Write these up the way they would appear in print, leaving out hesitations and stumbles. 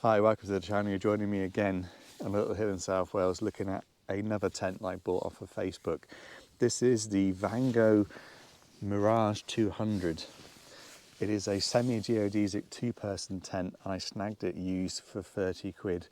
Hi, welcome to the channel. You're joining me again on a little hill in South Wales looking at another tent I bought off of Facebook. This is the Vango Mirage 200. It is a semi-geodesic two-person tent and I snagged it used for 30 quid.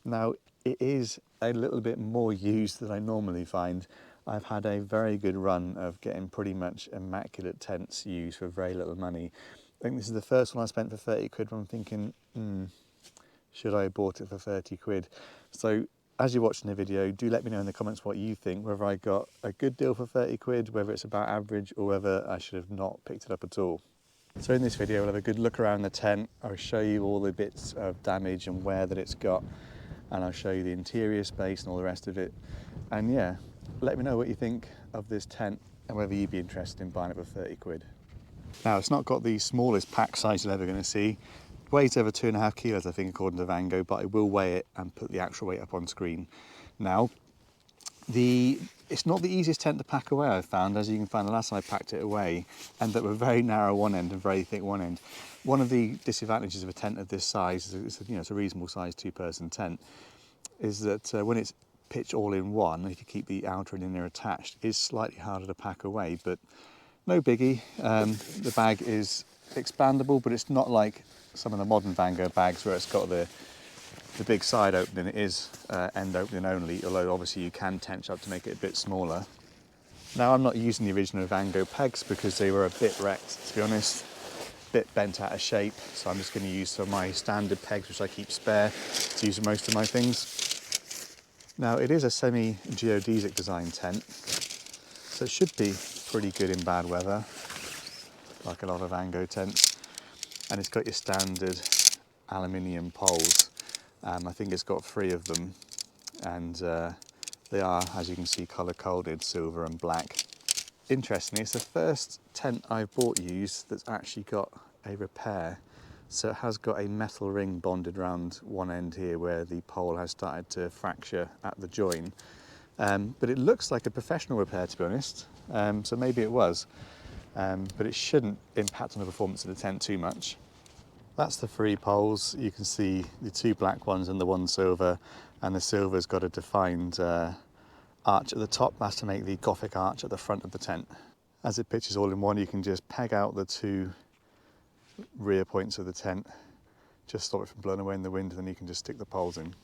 Now it is a little bit more used than I normally find. I've had a very good run of getting pretty much immaculate tents used for very little money. I think this is the first one I spent for 30 quid where I'm thinking, should I have bought it for 30 quid? So as you're watching the video, do let me know in the comments what you think, whether I got a good deal for 30 quid, whether it's about average, or whether I should have not picked it up at all. So in this video, we'll have a good look around the tent. I'll show you all the bits of damage and wear that it's got, and I'll show you the interior space and all the rest of it. And yeah, let me know what you think of this tent and whether you'd be interested in buying it for 30 quid. Now, it's not got the smallest pack size you're ever going to see. It weighs over 2.5 kilos, I think, according to Vango, but I will weigh it and put the actual weight up on screen. Now, it's not the easiest tent to pack away, I've found. As you can find, the last time I packed it away, ended up with a very narrow one end and very thick one end. One of the disadvantages of a tent of this size, it's a reasonable size two-person tent, is that when it's pitched all in one, if you keep the outer and inner attached, it's slightly harder to pack away, but no biggie. The bag is expandable, but it's not like some of the modern Vango bags where it's got the big side opening. It is end opening only, although obviously you can tench up to make it a bit smaller. Now, I'm not using the original Vango pegs because they were a bit wrecked, to be honest, a bit bent out of shape, so I'm just going to use some of my standard pegs which I keep spare to use most of my things. Now, it is a semi-geodesic design tent, so it should be pretty good in bad weather, like a lot of Vango tents. And it's got your standard aluminium poles. I think it's got 3 of them, and they are, as you can see, colour coded, silver and black. Interestingly, it's the first tent I've bought used that's actually got a repair. So it has got a metal ring bonded around one end here where the pole has started to fracture at the join. But it looks like a professional repair, to be honest. So maybe it was, but it shouldn't impact on the performance of the tent too much. That's the 3 poles. You can see the 2 black ones and the 1 silver, and the silver's got a defined arch at the top. That's to make the Gothic arch at the front of the tent. As it pitches all in one, you can just peg out the 2 rear points of the tent, just stop it from blowing away in the wind, and then you can just stick the poles in.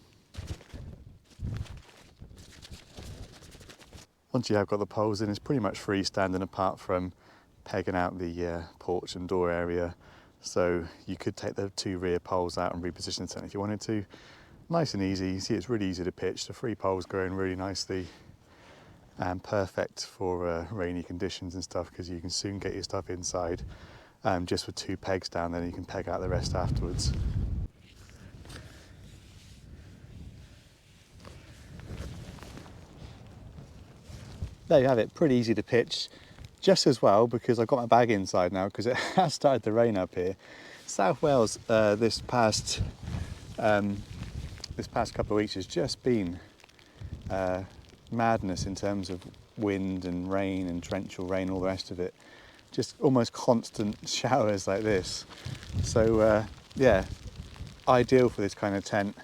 Once you have got the poles in, it's pretty much freestanding apart from pegging out the porch and door area. So you could take the 2 rear poles out and reposition the tent if you wanted to. Nice and easy. You see, it's really easy to pitch. The 3 poles go in really nicely and perfect for rainy conditions and stuff, because you can soon get your stuff inside just with 2 pegs down, then you can peg out the rest afterwards. There you have it, pretty easy to pitch. Just as well, because I've got my bag inside now, because it has started to rain up here. South Wales this past couple of weeks has just been madness in terms of wind and rain and torrential rain, all the rest of it. Just almost constant showers like this. So yeah, ideal for this kind of tent.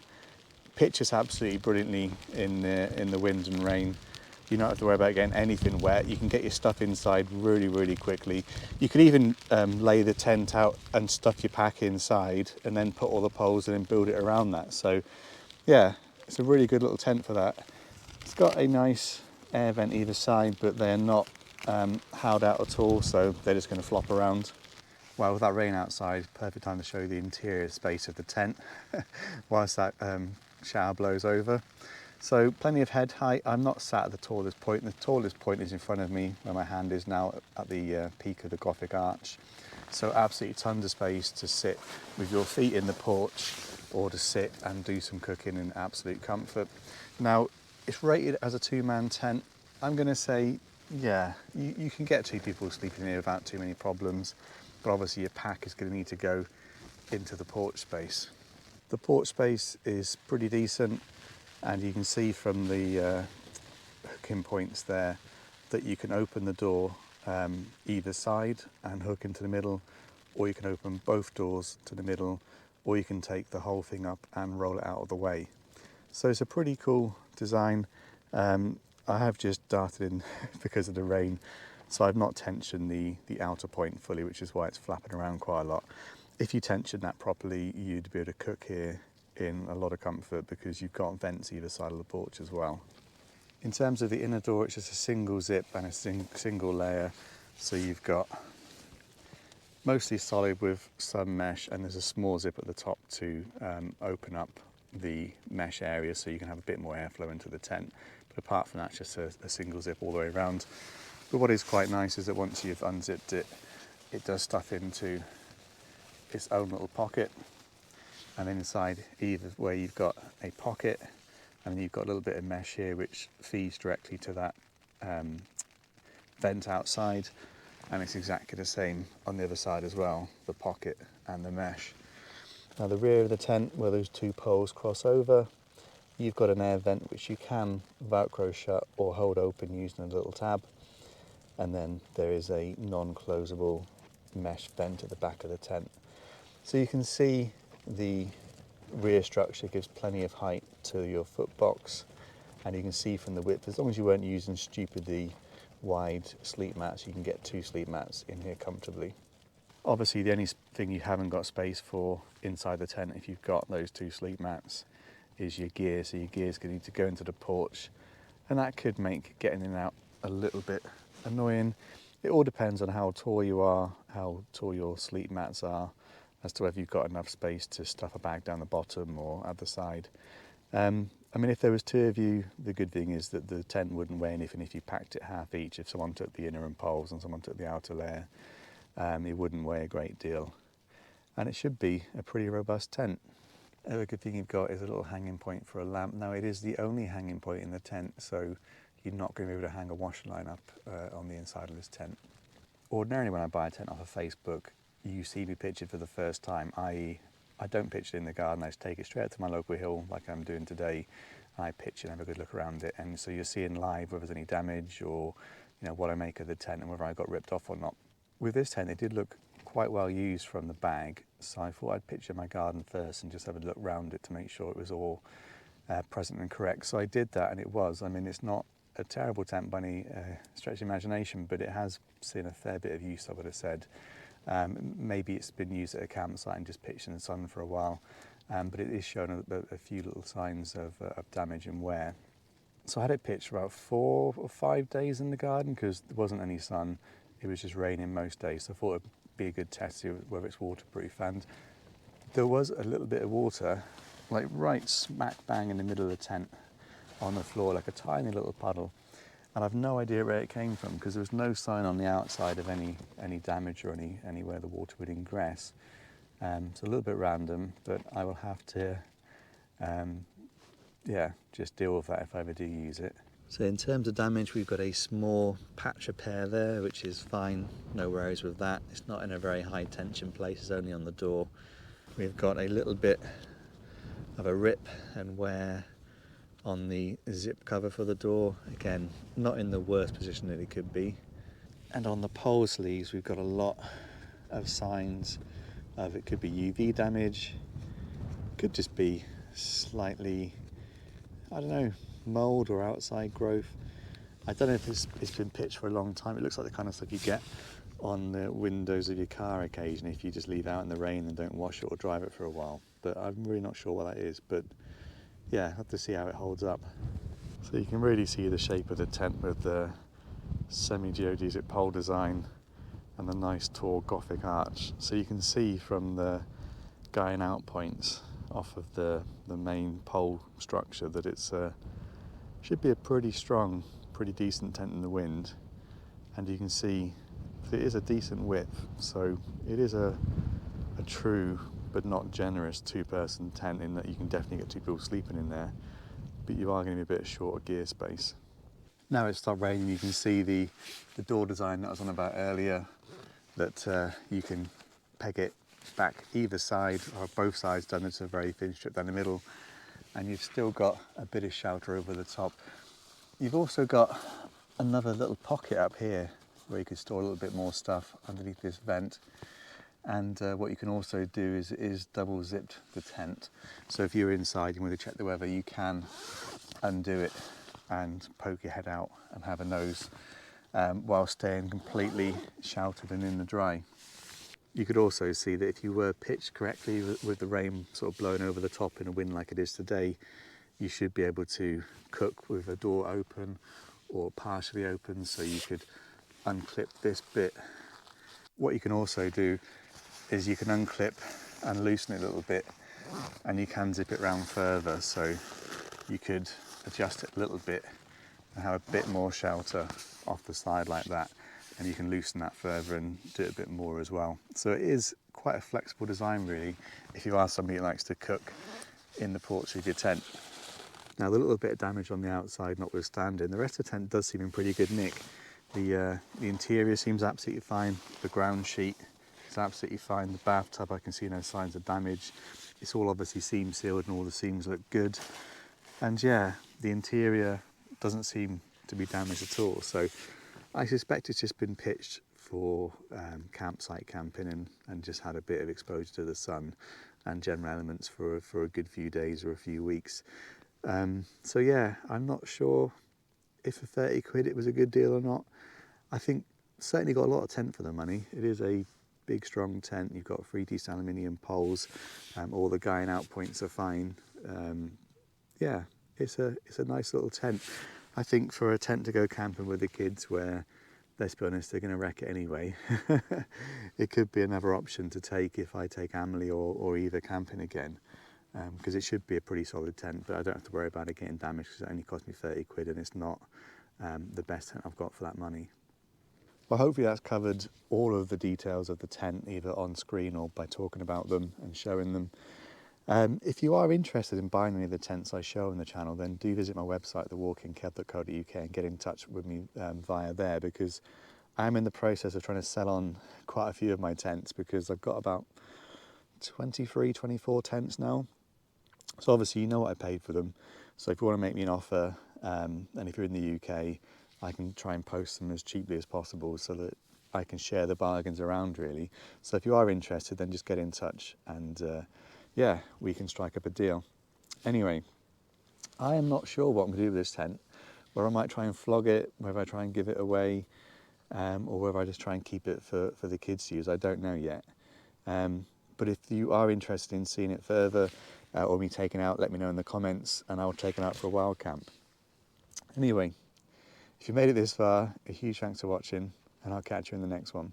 Pitches absolutely brilliantly in the wind and rain. You don't have to worry about getting anything wet. You can get your stuff inside really, really quickly. You could even lay the tent out and stuff your pack inside and then put all the poles in and build it around that. So yeah, it's a really good little tent for that. It's got a nice air vent either side, but they're not howled out at all, so they're just going to flop around. Well, with that rain outside, perfect time to show you the interior space of the tent whilst that shower blows over. So plenty of head height. I'm not sat at the tallest point. The tallest point is in front of me, where my hand is now at the peak of the Gothic arch. So absolutely tons of space to sit with your feet in the porch, or to sit and do some cooking in absolute comfort. Now, it's rated as a 2-man tent. I'm going to say, yeah, you can get 2 people sleeping here without too many problems, but obviously your pack is going to need to go into the porch space. The porch space is pretty decent. And you can see from the hooking points there that you can open the door either side and hook into the middle, or you can open both doors to the middle or you can take the whole thing up and roll it out of the way. So it's a pretty cool design. I have just darted in because of the rain, so I've not tensioned the outer point fully, which is why it's flapping around quite a lot. If you tension that properly, you'd be able to cook here in a lot of comfort because you've got vents either side of the porch as well. In terms of the inner door, it's just a single zip and a single layer, so you've got mostly solid with some mesh, and there's a small zip at the top to open up the mesh area so you can have a bit more airflow into the tent. But apart from that, it's just a single zip all the way around. But what is quite nice is that once you've unzipped it, it does stuff into its own little pocket, and inside either where you've got a pocket and you've got a little bit of mesh here which feeds directly to that vent outside, and it's exactly the same on the other side as well, the pocket and the mesh. Now the rear of the tent, where those two poles cross over, you've got an air vent which you can Velcro shut or hold open using a little tab, and then there is a non-closable mesh vent at the back of the tent. So you can see the rear structure gives plenty of height to your foot box, and you can see from the width, as long as you weren't using stupidly wide sleep mats, you can get 2 sleep mats in here comfortably. Obviously the only thing you haven't got space for inside the tent, if you've got those 2 sleep mats, is your gear. So your gear's going to need to go into the porch, and that could make getting in and out a little bit annoying. It all depends on how tall you are, how tall your sleep mats are, as to whether you've got enough space to stuff a bag down the bottom or at the side. I mean, if there was 2 of you, the good thing is that the tent wouldn't weigh anything if you packed it half each. If someone took the inner and poles and someone took the outer layer, it wouldn't weigh a great deal. And it should be a pretty robust tent. Another good thing you've got is a little hanging point for a lamp. Now it is the only hanging point in the tent, so you're not going to be able to hang a wash line up on the inside of this tent. Ordinarily when I buy a tent off of Facebook, you see me pictured for the first time, i.e. I don't pitch it in the garden, I just take it straight up to my local hill like I'm doing today, and I pitch it and have a good look around it, and so you're seeing live whether there's any damage or what I make of the tent and whether I got ripped off or not. With this tent it did look quite well used from the bag, so I thought I'd pitch in my garden first and just have a look around it to make sure it was all present and correct. So I did that, and it was. I mean, it's not a terrible tent by any stretch of imagination, but it has seen a fair bit of use, I would have said. Maybe it's been used at a campsite and just pitched in the sun for a while, but it is showing a few little signs of damage and wear. So I had it pitched for about 4 or 5 days in the garden because there wasn't any sun. It was just raining most days, so I thought it'd be a good test to see whether it's waterproof. And there was a little bit of water, like right smack bang in the middle of the tent on the floor, like a tiny little puddle. And I've no idea where it came from because there was no sign on the outside of any damage or anywhere the water would ingress. It's a little bit random, but I will have to, just deal with that if I ever do use it. So in terms of damage, we've got a small patch repair there, which is fine, no worries with that. It's not in a very high tension place, it's only on the door. We've got a little bit of a rip and wear on the zip cover for the door, again not in the worst position that it could be. And on the pole sleeves we've got a lot of signs of it could be UV damage, could just be slightly, I don't know, mould or outside growth. I don't know if it's been pitched for a long time. It looks like the kind of stuff you get on the windows of your car occasionally if you just leave out in the rain and don't wash it or drive it for a while, but I'm really not sure what that is. But yeah, I'll have to see how it holds up. So you can really see the shape of the tent with the semi-geodesic pole design and the nice tall Gothic arch. So you can see from the guying out points off of the main pole structure that it's should be a pretty strong, pretty decent tent in the wind. And you can see it is a decent width, so it is a true but not generous 2-person tent in that you can definitely get 2 people sleeping in there, but you are going to be a bit short of gear space. Now it's stopped raining, you can see the door design that I was on about earlier, that you can peg it back either side or both sides done into a very thin strip down the middle, and you've still got a bit of shelter over the top. You've also got another little pocket up here where you could store a little bit more stuff underneath this vent. And what you can also do is double zip the tent. So if you're inside, you want to check the weather, you can undo it and poke your head out and have a nose while staying completely sheltered and in the dry. You could also see that if you were pitched correctly with the rain sort of blowing over the top in a wind like it is today, you should be able to cook with a door open or partially open, so you could unclip this bit. What you can also do is you can unclip and loosen it a little bit, and you can zip it round further, so you could adjust it a little bit and have a bit more shelter off the side like that, and you can loosen that further and do it a bit more as well. So it is quite a flexible design really, if you are somebody who likes to cook in the porch of your tent. Now the little bit of damage on the outside notwithstanding, the rest of the tent does seem in pretty good nick. The interior seems absolutely fine, the ground sheet is absolutely fine, the bathtub I can see no signs of damage. It's all obviously seam sealed and all the seams look good. And yeah, the interior doesn't seem to be damaged at all. So I suspect it's just been pitched for campsite camping and just had a bit of exposure to the sun and general elements for a good few days or a few weeks. So yeah, I'm not sure if for 30 quid it was a good deal or not. I think certainly got a lot of tent for the money. It is a big strong tent. You've got 3D aluminium poles, all the guying out points are fine. Yeah, it's a nice little tent. I think for a tent to go camping with the kids where, let's be honest, they're going to wreck it anyway, it could be another option to take if I take Amelie or Eva camping again, because it should be a pretty solid tent, but I don't have to worry about it getting damaged because it only cost me 30 quid and it's not the best tent I've got for that money. Well, hopefully that's covered all of the details of the tent, either on screen or by talking about them and showing them. If you are interested in buying any of the tents I show on the channel, then do visit my website, thewalkingkev.co.uk, and get in touch with me via there, because I'm in the process of trying to sell on quite a few of my tents, because I've got about 23, 24 tents now. So obviously you know what I paid for them. So if you want to make me an offer, and if you're in the UK, I can try and post them as cheaply as possible so that I can share the bargains around really. So if you are interested, then just get in touch and yeah, we can strike up a deal. Anyway, I am not sure what I'm going to do with this tent, whether I might try and flog it, whether I try and give it away, or whether I just try and keep it for the kids to use. I don't know yet. But if you are interested in seeing it further or me taking out, let me know in the comments and I'll take it out for a wild camp. Anyway, if you made it this far, a huge thanks for watching and I'll catch you in the next one.